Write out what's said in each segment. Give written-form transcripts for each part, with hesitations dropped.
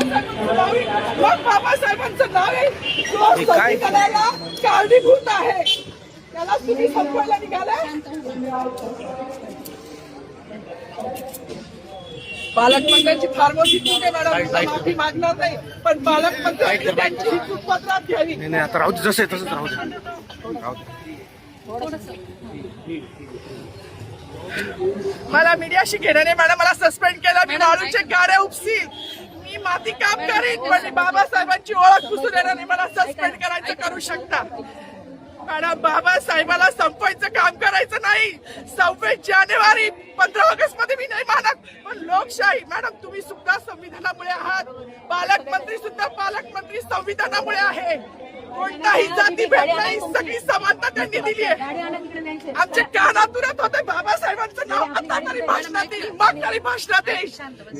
मग बाबासाहेबांचं नाव आहे जो संविधानाला कारणीभूत आहे त्याला तुम्ही संपवायला निघालाय. पालकमंत्र्यांची फार मोठी चूक आहे मॅडम, माफी मागणार नाही पण पालकमंत्र्यांनी त्यांची ही चूक पत्रात घ्यावी. नाही आता राहू दे, जसं आहे तसंच राहू दे. मला मीडियाशी घेणं नाही मॅडम, मला सस्पेंड केलं, मी वाळूचे गाड्या उपसील, मी माती काम करीन पण बाबासाहेबांची ओळख पुसून येणार नाही. मला सस्पेंड करायचं करू शकता मॅडम, बाबासाहेबाला संपवायचं काम करायचं नाही. 26 जानेवारी 15 ऑगस्ट मध्ये मी नाही मानत पण लोकशाही मॅडम तुम्ही सुद्धा संविधानामुळे आहात, पालकमंत्री सुद्धा पालकमंत्री संविधानामुळे आहे. कोणताही जातीभेद नाही, सगळी समानता त्यांनी दिली आहे. आमच्या कानातुरात होते बाबासाहेबांचं नाव आता तरी भाषणात येईल, मग तरी भाषणात येईल.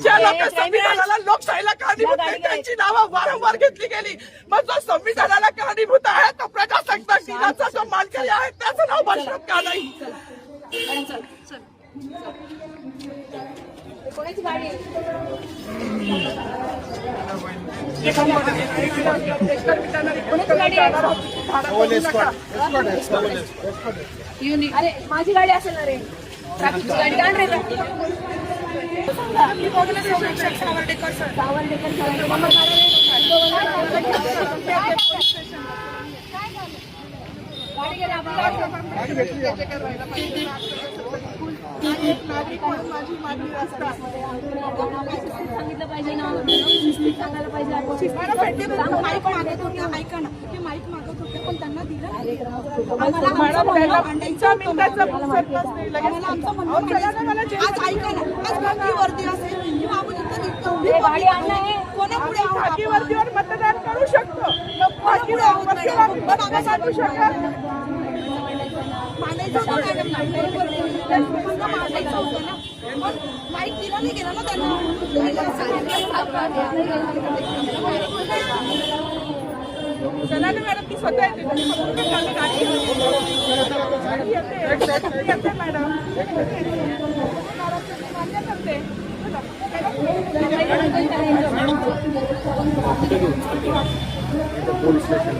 ज्या लोक संविधानाला लोकशाहीला कारणीभूत आहे त्यांची नावं वारंवार घेतली गेली, मग जो संविधानाला कारणीभूत आहे तो प्रजासत्ताक दिनाचा जो मानकरी आहे त्याचं नाव भाषणात का नाही. अरे माझी गाडी असेल ना रे, ट्रॅफिकची गाडी काढ रे. सांगितलं पाहिजे ना, सांगायला पाहिजे. माईक मागत होत्या, ऐका ना, ते माईक मागत होते पण त्यांना दिलं. आज ऐका ना, आज खाकीवर्दी असेल किंवा आपण खाकीवर्दीवर मतदान करू शकतो, बाबासाहेब शकत माईक दिला नाही गेला ना त्यांना. चला ना मॅडम, ती स्वतः येते मॅडम. पोलीस स्टेशन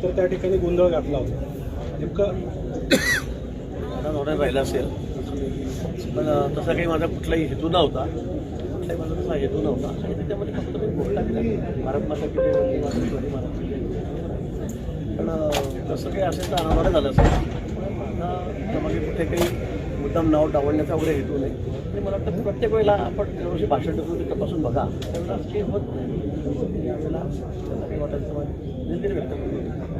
तर त्या ठिकाणी गोंधळ घातला होता. नेमकं ऑर्डर राहिला असेल पण तसा काही माझा कुठलाही हेतू नव्हता, कुठलाही माझा तसा हेतू नव्हता. आणि त्याच्यामध्ये फक्त मी घोषणा केली भारत माता की पण तसं काही असेल तर अनावर झालं असेल. त्यामध्ये कुठे काही मुद्दाम नाव डावलण्याचा वगैरे हेतू नाही. आणि मला वाटतं प्रत्येक वेळेला आपण ज्यावेळी भाषण देतो ते तपासून बघा, त्यावेळेला असं काही होत नाही. यावेळेला त्याला काही वाटायचं निर्णय व्यक्त करतो.